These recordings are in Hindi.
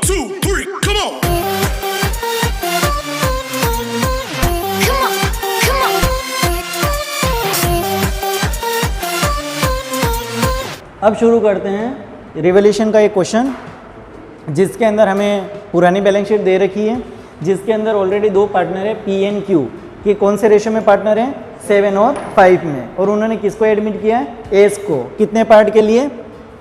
2, 3, come on. अब शुरू करते हैं रिवोल्यूशन का एक क्वेश्चन जिसके अंदर हमें पुरानी बैलेंस शीट दे रखी है, जिसके अंदर ऑलरेडी दो पार्टनर है पी एंड क्यू कि कौन से रेशो में पार्टनर है 7 और 5 में, और उन्होंने किसको एडमिट किया है एस को, कितने पार्ट के लिए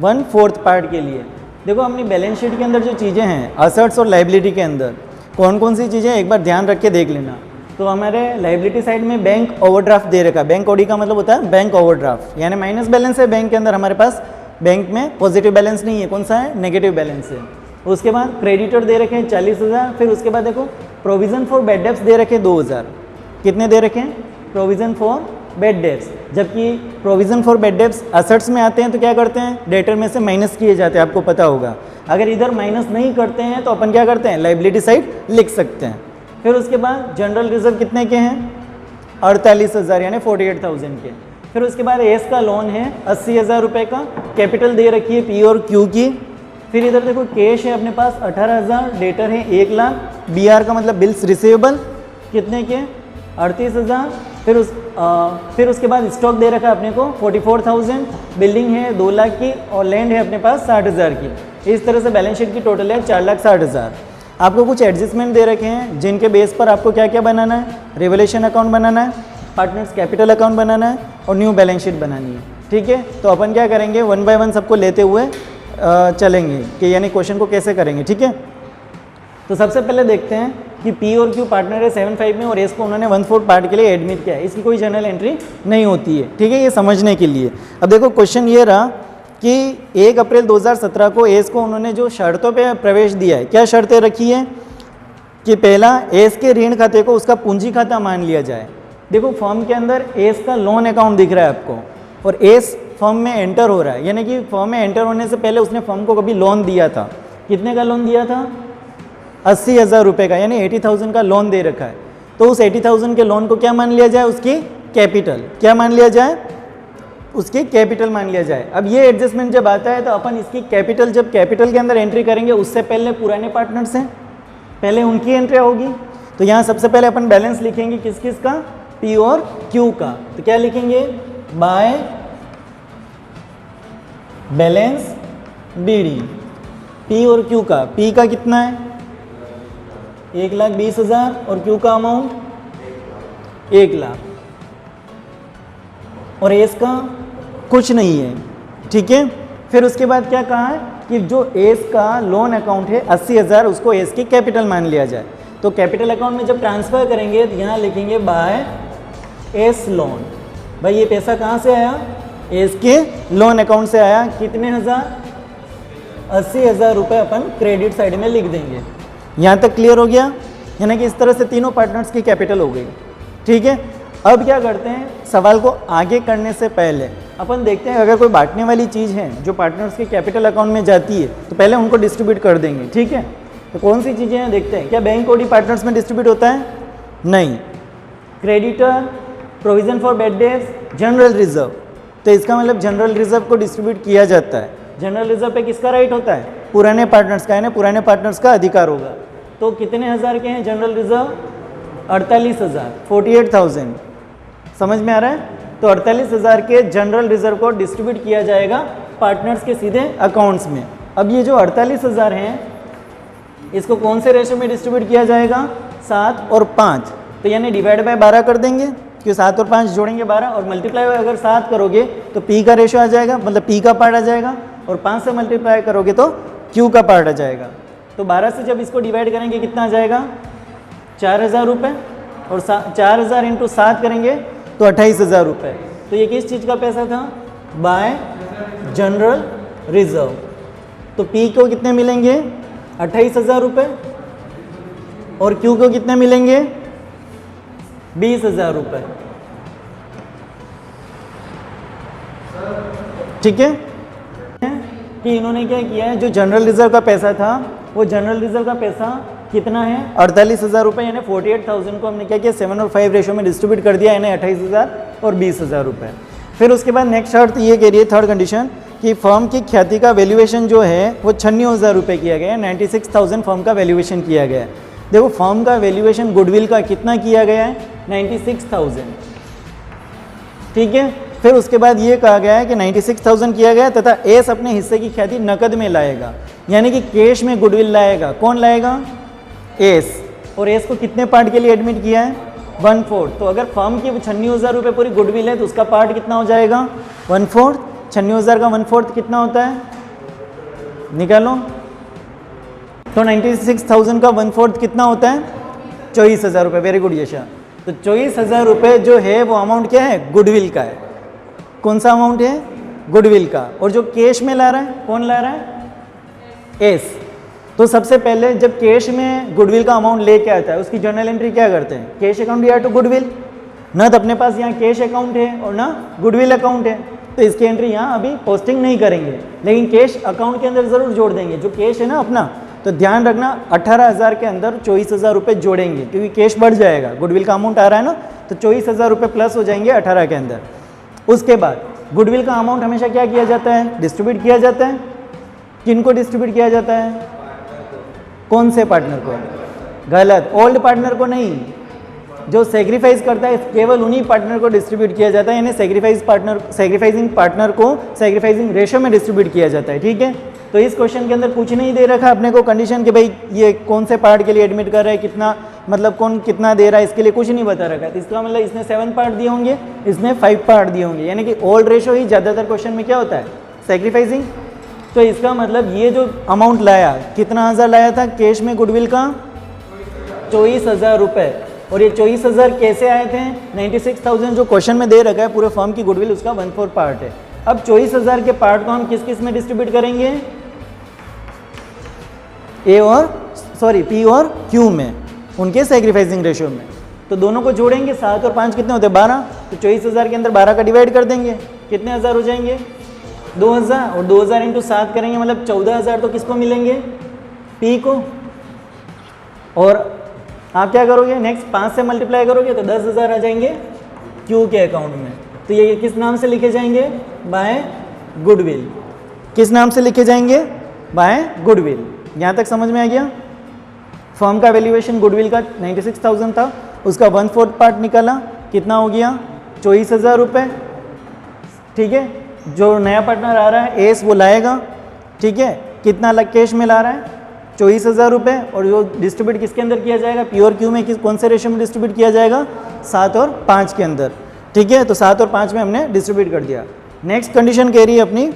1/4 पार्ट के लिए। देखो अपनी बैलेंस शीट के अंदर जो चीज़ें हैं असेट्स और लाइबिलिटी के अंदर कौन कौन सी चीज़ें एक बार ध्यान रख के देख लेना। तो हमारे लाइबिलिटी साइड में बैंक ओवरड्राफ्ट दे रखा है, बैंक ओडी का मतलब होता है बैंक ओवरड्राफ्ट, यानी माइनस बैलेंस है बैंक के अंदर, हमारे पास बैंक में पॉजिटिव बैलेंस नहीं है, कौन सा है नेगेटिव बैलेंस है। उसके बाद क्रेडिटर दे रखे हैं 40,000, फिर उसके बाद देखो प्रोविज़न फॉर बैड डेब्ट्स दे रखे 2,000, कितने दे रखे हैं प्रोविज़न फॉर बैड डेब्ट्स, जबकि provision for bad debts assets में आते हैं तो क्या करते हैं डेटर में से माइनस किए जाते हैं, आपको पता होगा। अगर इधर माइनस नहीं करते हैं तो अपन क्या करते हैं लाइबिलिटी साइड लिख सकते हैं। फिर उसके बाद जनरल रिजर्व कितने के हैं 48,000 यानी 48,000 के। फिर उसके बाद एस का लोन है 80,000 रुपये का, कैपिटल दे रखी है पी और क्यू की। फिर इधर देखो कैश है अपने पास 18,000, डेटर है 1 लाख, बी आर का मतलब बिल्स रिसीवेबल कितने के 38,000। फिर उसके बाद स्टॉक दे रखा है अपने को 44,000, बिल्डिंग है 2 लाख की और लैंड है अपने पास 60,000 की। इस तरह से बैलेंस शीट की टोटल है 4,60,000। आपको कुछ एडजस्टमेंट दे रखे हैं जिनके बेस पर आपको क्या क्या बनाना है, रिवोल्यूशन अकाउंट बनाना है, पार्टनर्स कैपिटल अकाउंट बनाना है और न्यू बैलेंस शीट बनानी है। ठीक है, तो अपन क्या करेंगे 1 बाय 1 सबको लेते हुए चलेंगे कि यानी क्वेश्चन को कैसे करेंगे। ठीक है, तो सबसे पहले देखते हैं कि पी और क्यू पार्टनर है 7/5 में और एस को उन्होंने 1/4 पार्ट के लिए एडमिट किया है, इसकी कोई जनरल एंट्री नहीं होती है। ठीक है, ये समझने के लिए अब देखो क्वेश्चन ये रहा कि 1 अप्रैल 2017 को एस को उन्होंने जो शर्तों पे प्रवेश दिया है, क्या शर्तें रखी है कि पहला एस के ऋण खाते को उसका पूंजी खाता मान लिया जाए। देखो फर्म के अंदर एस का लोन अकाउंट दिख रहा है आपको और एस फर्म में एंटर हो रहा है, यानी कि फर्म में एंटर होने से पहले उसने फर्म को कभी लोन दिया था, कितने का लोन दिया था 80,000 रुपये का, यानी 80,000 का लोन दे रखा है। तो उस 80,000 के लोन को क्या मान लिया जाए उसकी कैपिटल, क्या मान लिया जाए उसकी कैपिटल मान लिया जाए। अब ये एडजस्टमेंट जब आता है तो अपन इसकी कैपिटल जब कैपिटल के अंदर एंट्री करेंगे उससे पहले पुराने पार्टनर्स हैं पहले उनकी एंट्री होगी। तो यहाँ सबसे पहले अपन बैलेंस लिखेंगे किस किस का पी और क्यू का, तो क्या लिखेंगे बाय बैलेंस बीडी पी और क्यू का, पी का कितना है 1,20,000 और क्यू का अमाउंट 1 लाख और एस का कुछ नहीं है। ठीक है, फिर उसके बाद क्या कहा है कि जो एस का लोन अकाउंट है 80,000 उसको एस की कैपिटल मान लिया जाए। तो कैपिटल अकाउंट में जब ट्रांसफ़र करेंगे तो यहाँ लिखेंगे बाय एस लोन। भाई ये पैसा कहाँ से आया एस के लोन अकाउंट से आया, कितने हज़ार 80,000 रुपये अपन क्रेडिट साइड में लिख देंगे। यहाँ तक क्लियर हो गया, यानी कि इस तरह से तीनों पार्टनर्स की कैपिटल हो गई। ठीक है, अब क्या करते हैं सवाल को आगे करने से पहले अपन देखते हैं अगर कोई बांटने वाली चीज़ है जो पार्टनर्स के कैपिटल अकाउंट में जाती है तो पहले उनको डिस्ट्रीब्यूट कर देंगे। ठीक है, तो कौन सी चीज़ें हैं देखते हैं। क्या बैंक ओडी पार्टनर्स में डिस्ट्रीब्यूट होता है, नहीं। Creditor, provision for bad debts, general reserve, तो इसका मतलब जनरल रिजर्व को डिस्ट्रीब्यूट किया जाता है। जनरल रिजर्व पे किसका राइट होता है पुराने पार्टनर्स का, यानी पुराने पार्टनर्स का अधिकार होगा। तो कितने हज़ार के हैं जनरल रिजर्व 48,000 48,000, समझ में आ रहा है। तो 48,000 के जनरल रिजर्व को डिस्ट्रीब्यूट किया जाएगा पार्टनर्स के सीधे अकाउंट्स में। अब ये जो 48,000 हैं इसको कौन से रेशो में डिस्ट्रीब्यूट किया जाएगा 7 और 5, तो यानी डिवाइड बाय 12 कर देंगे क्योंकि 7 और 5 जोड़ेंगे 12 और मल्टीप्लाई अगर 7 करोगे तो पी का रेशो आ जाएगा, मतलब पी का पार्ट आ जाएगा और 5 से मल्टीप्लाई करोगे तो क्यू का पार्ट आ जाएगा। तो 12 से जब इसको डिवाइड करेंगे कितना आ जाएगा 4,000 रुपये और 4,000 इंटू 7 करेंगे तो 28,000 रुपये। तो ये किस चीज़ का पैसा था बाय जनरल रिजर्व। तो पी को कितने मिलेंगे 28,000 रुपये और क्यू को कितने मिलेंगे 20,000 रुपये। ठीक है कि इन्होंने क्या किया है जो जनरल रिजर्व का पैसा था वो जनरल रिजर्व का पैसा कितना है 48,000 रुपये, यानी 48,000 को हमने क्या किया 7 और 5 रेशो में डिस्ट्रीब्यूट कर दिया, यानी 28,000 और 20,000 रुपये। फिर उसके बाद नेक्स्ट शर्त ये कह रही है थर्ड कंडीशन कि फर्म की ख्याति का वैल्यूएशन जो है वो 96,000 रुपये किया गया है, 96,000 फर्म का वैल्यूएशन किया गया है। देखो फर्म का वैल्यूएशन गुडविल का कितना किया गया है, 96,000, ठीक है। फिर उसके बाद ये कहा गया है कि 96,000 किया गया तथा एस अपने हिस्से की ख्याति नकद में लाएगा, यानी कि कैश में गुडविल लाएगा। कौन लाएगा, एस। और एस को कितने पार्ट के लिए एडमिट किया है, 1/4। तो अगर फर्म की 96,000 रुपये पूरी गुडविल है तो उसका पार्ट कितना हो जाएगा, 1/4। 96,000 का 1/4 कितना होता है, निकालो। तो 96,000 का 1/4 कितना होता है, 24,000 रुपये। वेरी गुड यशा। तो 24,000 रुपये जो है वो अमाउंट क्या है, गुडविल का है। कौन सा अमाउंट है, गुडविल का। और जो कैश में ला रहा है, कौन ला रहा है, एस। तो सबसे पहले जब कैश में गुडविल का अमाउंट लेके आता है उसकी जर्नल एंट्री क्या करते हैं, कैश अकाउंट या टू गुडविल। ना तो अपने पास यहाँ कैश अकाउंट है और ना गुडविल अकाउंट है, तो इसकी एंट्री यहाँ अभी पोस्टिंग नहीं करेंगे, लेकिन कैश अकाउंट के अंदर ज़रूर जोड़ देंगे। जो कैश है ना अपना, तो ध्यान रखना 18,000 के अंदर 24,000 रुपये जोड़ेंगे, क्योंकि कैश बढ़ जाएगा, गुडविल का अमाउंट आ रहा है ना, तो 24,000 रुपये प्लस हो जाएंगे 18 के अंदर। उसके बाद गुडविल का अमाउंट हमेशा क्या किया जाता है, डिस्ट्रीब्यूट किया जाता है। किनको डिस्ट्रीब्यूट किया जाता है, कौन से पार्टनर को, गलत, ओल्ड पार्टनर को नहीं। जो सेक्रीफाइस करता है केवल उन्हीं पार्टनर को डिस्ट्रीब्यूट किया जाता है, यानी सेक्रीफाइसिंग पार्टनर को सेक्रीफाइसिंग रेशियो में डिस्ट्रीब्यूट किया जाता है, ठीक है। तो इस क्वेश्चन के अंदर कुछ नहीं दे रखा अपने को कंडीशन कि भाई ये कौन से पार्ट के लिए एडमिट कर रहा है, कितना मतलब कौन कितना दे रहा है, इसके लिए कुछ नहीं बता रखा है। तो इसका मतलब इसने 7 पार्ट दिए होंगे, इसने 5 पार्ट दिए होंगे, यानी कि ओल्ड रेशियो ही ज़्यादातर क्वेश्चन में क्या होता है, सेक्रीफाइसिंग। तो इसका मतलब ये जो अमाउंट लाया, कितना हज़ार लाया था कैश में गुडविल का, 24,000 रुपये। और ये 24,000 कैसे आए थे, 96,000 जो क्वेश्चन में दे रखा है पूरे फर्म की गुडविल, उसका 1/4 पार्ट है। अब 24,000 के पार्ट को हम किस किस में डिस्ट्रीब्यूट करेंगे, ए और पी और क्यू में, उनके सेक्रीफाइसिंग रेशियो में। तो दोनों को जोड़ेंगे, 7 और 5 कितने होते हैं, 12। तो 24,000 के अंदर 12 का डिवाइड कर देंगे, कितने हज़ार हो जाएंगे, 2,000। और 2,000 इंटू 7 करेंगे मतलब 14,000 तो किसको मिलेंगे, पी को। और आप क्या करोगे, नेक्स्ट 5 से मल्टीप्लाई करोगे तो 10,000 आ जाएंगे क्यू के अकाउंट में। तो ये किस नाम से लिखे जाएंगे, बाय गुडविल। किस नाम से लिखे जाएंगे, बाय गुडविल। यहाँ तक समझ में आ गया। फर्म का वैल्यूएशन गुडविल का 96,000 था, उसका 1/4 पार्ट निकाला, कितना हो गया, 24,000 रुपये, ठीक है। जो नया पार्टनर आ रहा है एस, वो लाएगा, ठीक है। कितना कैश में ला रहा है, 24,000 रुपये। और जो डिस्ट्रीब्यूट किसके अंदर किया जाएगा, पी और क्यू में, कौन से रेशियो में डिस्ट्रीब्यूट किया जाएगा, 7 और 5 के अंदर, ठीक है। तो 7 और 5 में हमने डिस्ट्रीब्यूट कर दिया। नेक्स्ट कंडीशन कह रही है अपनी,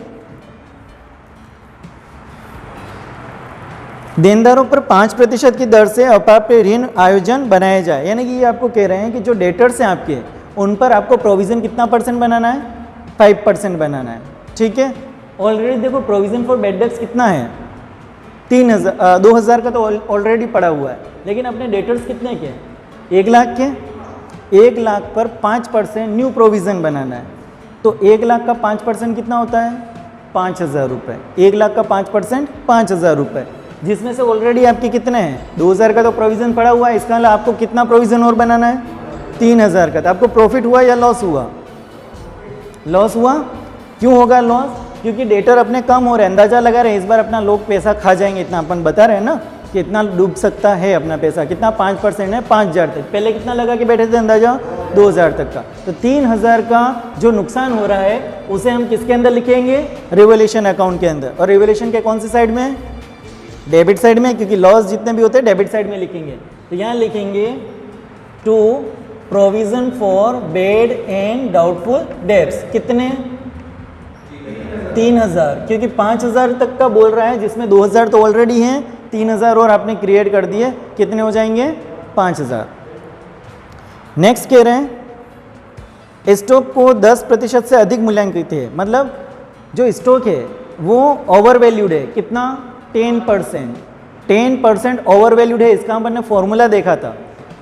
देनदारों पर 5% की दर से अप्राप्य ऋण आयोजन बनाया जाए। यानी कि ये आपको कह रहे हैं कि जो डेटर्स हैं आपके, उन पर आपको प्रोविज़न कितना % बनाना है, 5% बनाना है, ठीक है। ऑलरेडी देखो प्रोविज़न फॉर बैड डेट्स कितना है, 2,000 का तो ऑलरेडी पड़ा हुआ है, लेकिन अपने डेटर्स कितने के, 1 लाख के। 1 लाख पर 5% न्यू प्रोविज़न बनाना है। तो 1 लाख का 5% कितना होता है, 5,000 रुपये। 1 लाख का 5% 5,000 रुपये, जिसमें से ऑलरेडी आपके कितने हैं, 2,000 का तो प्रोविज़न पड़ा हुआ है। इसका आपको कितना प्रोविज़न और बनाना है, 3,000 का। तो आपको प्रॉफिट हुआ या लॉस हुआ, लॉस हुआ। क्यों होगा लॉस, क्योंकि डेटर अपने कम हो रहे हैं, अंदाज़ा लगा रहे हैं इस बार अपना लोग पैसा खा जाएंगे, इतना अपन बता रहे हैं ना कि इतना डूब सकता है अपना पैसा, कितना 5% है, 5,000 तक। पहले कितना लगा के बैठे थे अंदाजा, 2,000 तक का। तो 3,000 का जो नुकसान हो रहा है उसे हम किसके अंदर लिखेंगे, रिवोल्यूशन अकाउंट के अंदर। और रिवोल्यूशन के कौन सी साइड में, डेबिट साइड में, क्योंकि लॉस जितने भी होते हैं डेबिट साइड में लिखेंगे। तो यहाँ लिखेंगे to provision for bad and doubtful debts, कितने, 3,000, क्योंकि 5,000 तक का बोल रहा है, जिसमें 2,000 तो ऑलरेडी हैं, 3,000 और आपने क्रिएट कर दिए, कितने हो जाएंगे, 5,000। नेक्स्ट कह रहे हैं स्टॉक को 10% से अधिक मूल्यांकित है, मतलब जो स्टॉक है वो ओवर वैल्यूड है, कितना, 10% ओवर वैल्यूड है। इसका हमने फॉर्मूला देखा था,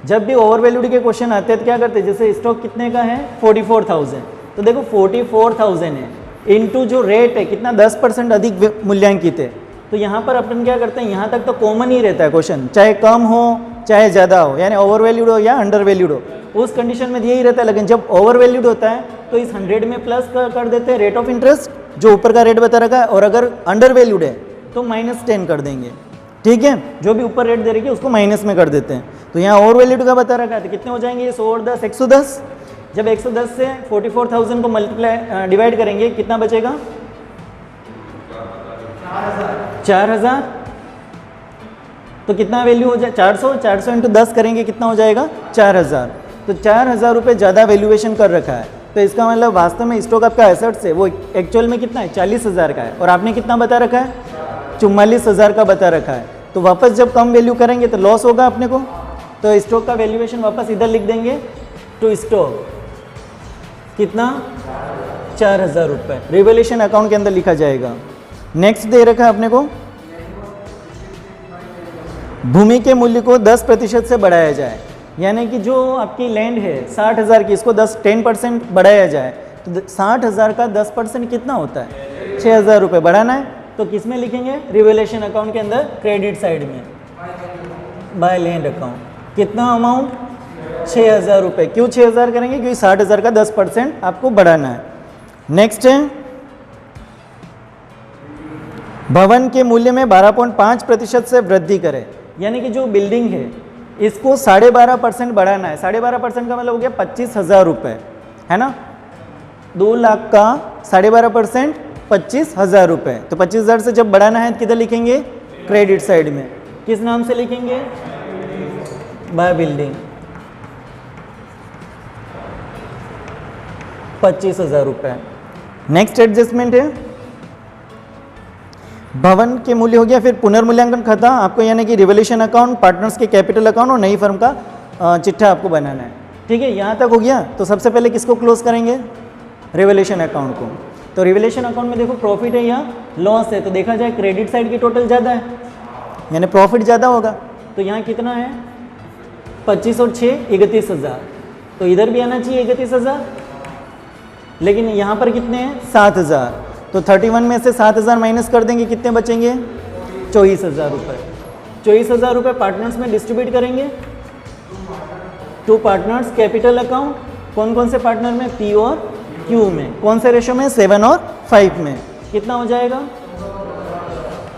जब भी ओवर वैल्यूड के क्वेश्चन आते हैं तो क्या करते हैं, जैसे स्टॉक कितने का है, 44,000, तो देखो 44,000 है इनटू जो रेट है कितना, 10% अधिक मूल्यांकित है। तो यहाँ पर अपन क्या करते हैं, यहाँ तक तो कॉमन ही रहता है क्वेश्चन, चाहे कम हो चाहे ज़्यादा हो, यानी ओवर वैल्यूड हो या अंडर वैल्यूड हो, उस कंडीशन में यही रहता है। लेकिन जब ओवर वैल्यूड होता है तो इस 100 में प्लस कर देते हैं रेट ऑफ इंटरेस्ट, जो ऊपर का रेट बता रखा है, और अगर अंडर वैल्यूड है तो -10 कर देंगे। ठीक है, जो भी ऊपर रेट दे रखी है उसको माइनस में कर देते हैं। तो यहाँ ओवर वैल्यूड का बता रखा है, तो कितने हो जाएंगे ये 100 और 10 110। जब 110 से 44,000 को मल्टीप्लाई डिवाइड करेंगे कितना बचेगा? 4000। तो कितना वैल्यू हो जाए? 400 इंटू 10 करेंगे कितना हो जाएगा? 4000। तो 4000 रुपये ज़्यादा वैल्यूएशन कर रखा है। तो इसका मतलब वास्तव में स्टॉक आपका एसेट्स है वो एक्चुअल में कितना है? 40,000 का है, और आपने कितना बता रखा है? 44,000 का बता रखा है। तो वापस जब कम वैल्यू करेंगे तो लॉस होगा अपने को, तो स्टॉक का वैल्यूएशन वापस इधर लिख देंगे टू स्टॉक कितना? 4000 रुपये रिवैल्यूएशन अकाउंट के अंदर लिखा जाएगा। नेक्स्ट दे रखा है अपने को, भूमि के मूल्य को 10% से बढ़ाया जाए, यानी कि जो आपकी लैंड है 60,000 की, इसको 10% बढ़ाया जाए। तो 60,000 का 10% कितना होता है? 6,000 रुपये बढ़ाना है। तो किस में लिखेंगे? रिवैल्यूएशन अकाउंट के अंदर क्रेडिट साइड में बाय लैंड अकाउंट। कितना अमाउंट? 6,000 रुपये। क्यों 6,000 करेंगे? क्योंकि 60,000 का 10% आपको बढ़ाना है। नेक्स्ट है, भवन के मूल्य में 12.5% से वृद्धि करें, यानी कि जो बिल्डिंग है इसको 12.5% बढ़ाना है। 12.5% का मतलब हो गया 25,000 रुपये, है ना? 2 लाख का 12.5% 25,000 रुपये। तो 25,000 से जब बढ़ाना है किधर लिखेंगे? क्रेडिट साइड में। किस नाम से लिखेंगे? बाय बिल्डिंग 25,000 रुपये। नेक्स्ट एडजस्टमेंट है, भवन के मूल्य हो गया, फिर पुनर्मूल्यांकन खाता आपको, यानी कि रिवैल्यूएशन अकाउंट, पार्टनर्स के कैपिटल अकाउंट और नई फर्म का चिट्ठा आपको बनाना है। ठीक है, यहाँ तक हो गया। तो सबसे पहले किसको क्लोज करेंगे? रिवैल्यूएशन अकाउंट को। तो रिवैल्यूएशन अकाउंट में देखो प्रॉफिट है या लॉस है, तो देखा जाए क्रेडिट साइड की टोटल ज़्यादा है, यानी प्रॉफिट ज़्यादा होगा। तो यहाँ कितना है? 25 और 6 31,000। तो इधर भी आना चाहिए 31,000, लेकिन यहाँ पर कितने हैं? 7,000। तो 31 में से 7,000 माइनस कर देंगे, कितने बचेंगे? 24,000 रुपये। 24,000 रुपये पार्टनर्स में डिस्ट्रीब्यूट करेंगे टू पार्टनर्स कैपिटल अकाउंट। कौन कौन से पार्टनर में? पी और क्यू में। कौन से रेशो में? 7 और 5 में। कितना हो जाएगा?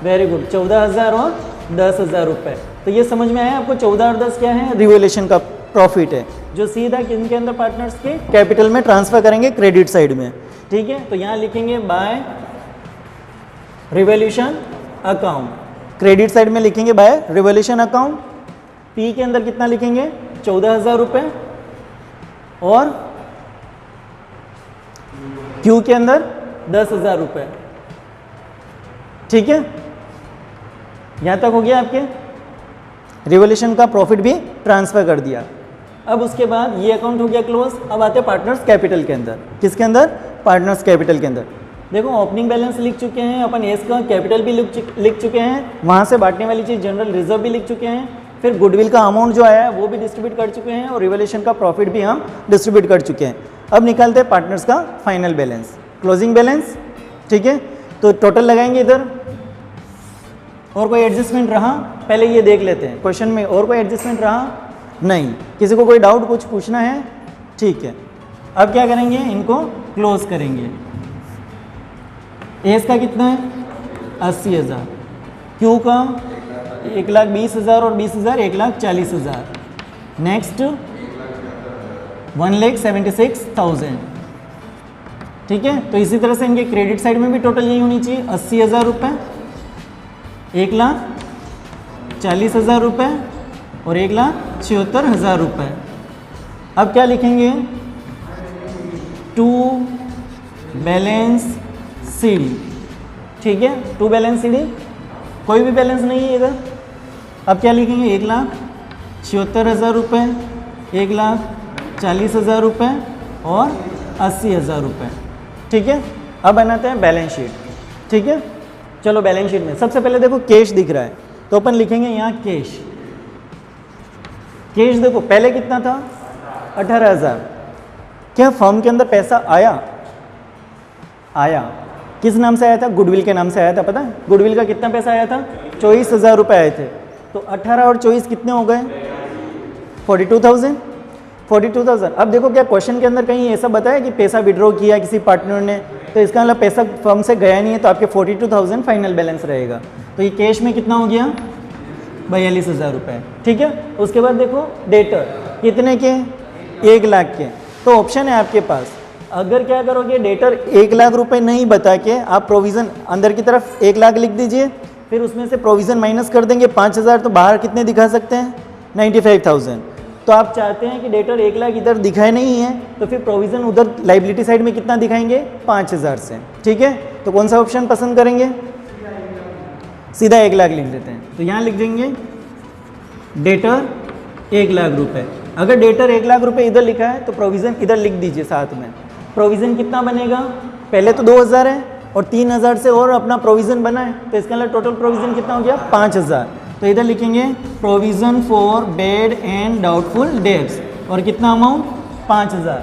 वेरी गुड, 14,000 और 10,000 रुपये। तो ये समझ में आया आपको? 14 और 10 क्या है? रिवैल्यूएशन का प्रॉफिट है, जो सीधा किनके अंदर? पार्टनर्स के कैपिटल में ट्रांसफर करेंगे क्रेडिट साइड में। ठीक है, तो यहाँ लिखेंगे by revaluation account, credit side में लिखेंगे बाय रिवैल्यूएशन अकाउंट। पी के अंदर कितना लिखेंगे? 14,000 रुपये, और क्यू के अंदर 10,000 रुपये। ठीक है, यहाँ तक हो गया आपके? रिवैल्यूएशन का प्रॉफिट भी ट्रांसफर कर दिया। अब उसके बाद ये अकाउंट हो गया क्लोज। अब आते हैं पार्टनर्स कैपिटल के अंदर। किसके अंदर? पार्टनर्स कैपिटल के अंदर। देखो ओपनिंग बैलेंस लिख चुके हैं अपन, एस का कैपिटल भी लिख चुके हैं, वहाँ से बांटने वाली चीज़ जनरल रिजर्व भी लिख चुके हैं, फिर गुडविल का अमाउंट जो आया है वो भी डिस्ट्रीब्यूट कर चुके हैं, और रिवैल्यूएशन का प्रॉफिट भी हम डिस्ट्रीब्यूट कर चुके हैं। अब निकालते हैं पार्टनर्स का फाइनल बैलेंस, क्लोजिंग बैलेंस। ठीक है, तो टोटल लगाएंगे इधर। और कोई एडजस्टमेंट रहा? पहले ये देख लेते हैं क्वेश्चन में, और कोई एडजस्टमेंट रहा? नहीं। किसी को कोई डाउट कुछ पूछना है? ठीक है, अब क्या करेंगे? इनको क्लोज करेंगे। एस का कितना है? 80,000। क्यू का 1,20,000 और 20,000 1,40,000। नेक्स्ट 1,76,000। ठीक है, तो इसी तरह से इनके क्रेडिट साइड में भी टोटल यही होनी चाहिए, 80,000 रुपये, 1,40,000 रुपये और 1,76,000 रुपये। अब क्या लिखेंगे? To balance CD. ठीक है, टू बैलेंस सीडी, कोई भी बैलेंस नहीं है इधर। अब क्या लिखेंगे? 1,76,000 रुपये, 1,40,000 रुपये और 80,000 रुपये। ठीक है, अब बनाते हैं बैलेंस शीट। ठीक है, चलो बैलेंस शीट में सबसे पहले देखो कैश दिख रहा है, तो अपन लिखेंगे यहाँ कैश। कैश देखो पहले कितना था? 18,000। क्या फर्म के अंदर पैसा आया? आया। किस नाम से आया था? गुडविल के नाम से आया था। पता है गुडविल का कितना पैसा आया था? 24,000 रुपये आए थे। तो 18 और 24 कितने हो गए? 42,000। 42,000। अब देखो क्या क्वेश्चन के अंदर कहीं ऐसा बताया कि पैसा विड्रॉ किया किसी पार्टनर ने, तो इसका मतलब पैसा फर्म से गया नहीं है, तो आपके 42,000 फाइनल बैलेंस रहेगा। तो ये कैश में कितना हो गया, 42,000 रुपये, ठीक है। उसके बाद देखो डेटर कितने के, 1 लाख के। तो ऑप्शन है आपके पास, अगर क्या करोगे, डेटर 1 लाख रुपए नहीं बता के आप प्रोविज़न अंदर की तरफ 1 लाख लिख दीजिए, फिर उसमें से प्रोविज़न माइनस कर देंगे 5,000, तो बाहर कितने दिखा सकते हैं, 95,000। तो आप चाहते हैं कि डेटर 1 लाख इधर दिखाए नहीं है, तो फिर प्रोविज़न उधर लाइबिलिटी साइड में कितना दिखाएंगे, 5,000 से, ठीक है। तो कौन सा ऑप्शन पसंद करेंगे, सीधा 1 लाख लिख देते हैं। तो यहाँ लिख देंगे डेटर 1 लाख रुपए। अगर डेटर 1 लाख रुपए इधर लिखा है तो प्रोविज़न इधर लिख दीजिए साथ में। प्रोविज़न कितना बनेगा, पहले तो 2,000 है और 3,000 से और अपना प्रोविज़न बना है, तो इसका मतलब टोटल प्रोविज़न कितना हो गया, 5,000। तो इधर लिखेंगे provision for bad and doubtful debts, और कितना अमाउंट, 5,000।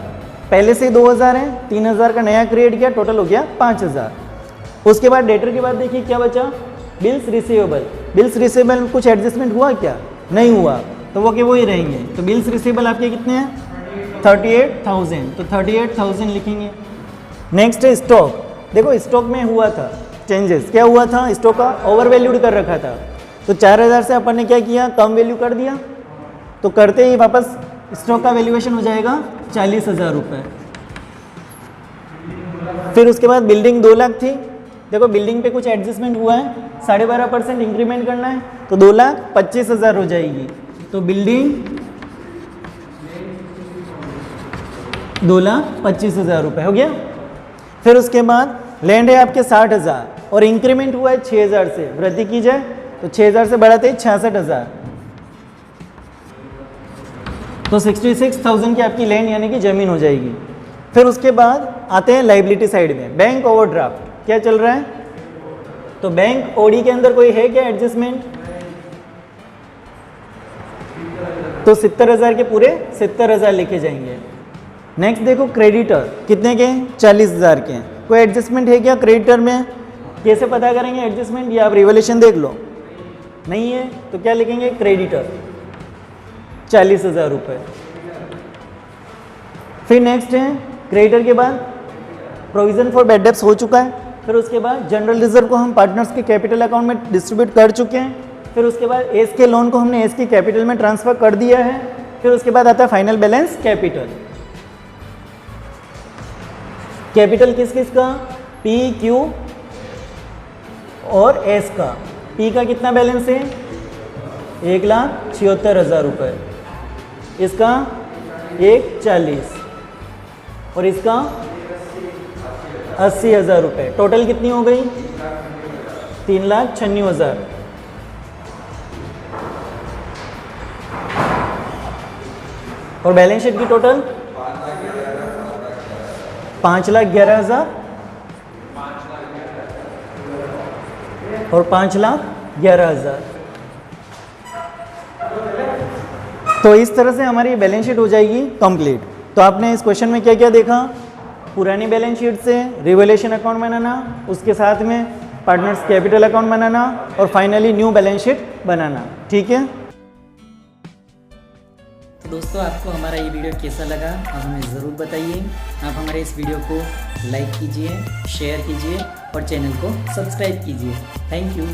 पहले से 2,000 है, 3,000 का नया क्रिएट किया, टोटल हो गया 5,000। उसके बाद डेटर के बाद देखिए क्या बचा, बिल्स रिसीवेबल। बिल्स रिसीवेबल में कुछ एडजस्टमेंट हुआ क्या, नहीं हुआ, तो वो के वो ही रहेंगे। तो बिल्स रिसीवेबल आपके कितने हैं, 38,000, तो 38,000 लिखेंगे। नेक्स्ट है स्टॉक। देखो स्टॉक में हुआ था चेंजेस, क्या हुआ था, स्टॉक का ओवर वैल्यूड कर रखा था, तो 4,000 से अपन ने क्या किया, कम वैल्यू कर दिया, तो करते ही वापस स्टॉक का वैल्यूएशन हो जाएगा 40,000 रुपये। फिर उसके बाद बिल्डिंग 2 लाख थी, देखो बिल्डिंग पे कुछ एडजस्टमेंट हुआ है, 12.5% इंक्रीमेंट करना है, तो 2,25,000 हो जाएगी। तो बिल्डिंग 2,25,000 रुपये हो गया। फिर उसके बाद लैंड है आपके 60,000 और इंक्रीमेंट हुआ है 6,000 से, वृद्धि की जाए तो 6,000 से बढ़ाते ही 66,000, तो 66,000 की आपकी लैंड यानी कि ज़मीन हो जाएगी। फिर उसके बाद आते हैं लाइबिलिटी साइड में, बैंक ओवरड्राफ्ट क्या चल रहा है, तो बैंक ओडी के अंदर कोई है क्या एडजस्टमेंट, तो 70,000 के पूरे 70,000 लिखे जाएंगे। नेक्स्ट देखो क्रेडिटर कितने के, 40,000 के। कोई एडजस्टमेंट है क्या क्रेडिटर में, कैसे पता करेंगे एडजस्टमेंट, या आप रिवोल्यूशन देख लो, नहीं है तो क्या लिखेंगे, क्रेडिटर 40,000 रुपये। फिर नेक्स्ट है क्रेडिटर के बाद प्रोविज़न फॉर बैड डेब्ट्स हो चुका है। फिर उसके बाद जनरल रिजर्व को हम पार्टनर्स के कैपिटल अकाउंट में डिस्ट्रीब्यूट कर चुके हैं। फिर उसके बाद एस के लोन को हमने एस की कैपिटल में ट्रांसफ़र कर दिया है। फिर उसके बाद आता है फाइनल बैलेंस कैपिटल। कैपिटल किस किस का, पी क्यू और एस का। पी का कितना बैलेंस है, 1,76,000 रुपये, इसका 1,40,000 और इसका 80,000 रुपये। टोटल कितनी हो गई, 3,96,000। और बैलेंस शीट की टोटल 5,11,000 और 5,11,000। तो इस तरह से हमारी बैलेंस शीट हो जाएगी कंप्लीट। तो आपने इस क्वेश्चन में क्या क्या देखा, पुरानी बैलेंस शीट से रिवैल्यूएशन अकाउंट बनाना, उसके साथ में पार्टनर्स कैपिटल अकाउंट बनाना और फाइनली न्यू बैलेंस शीट बनाना, ठीक है। तो दोस्तों आपको हमारा ये वीडियो कैसा लगा आप हमें ज़रूर बताइए। आप हमारे इस वीडियो को लाइक कीजिए, शेयर कीजिए और चैनल को सब्सक्राइब कीजिए। Thank you.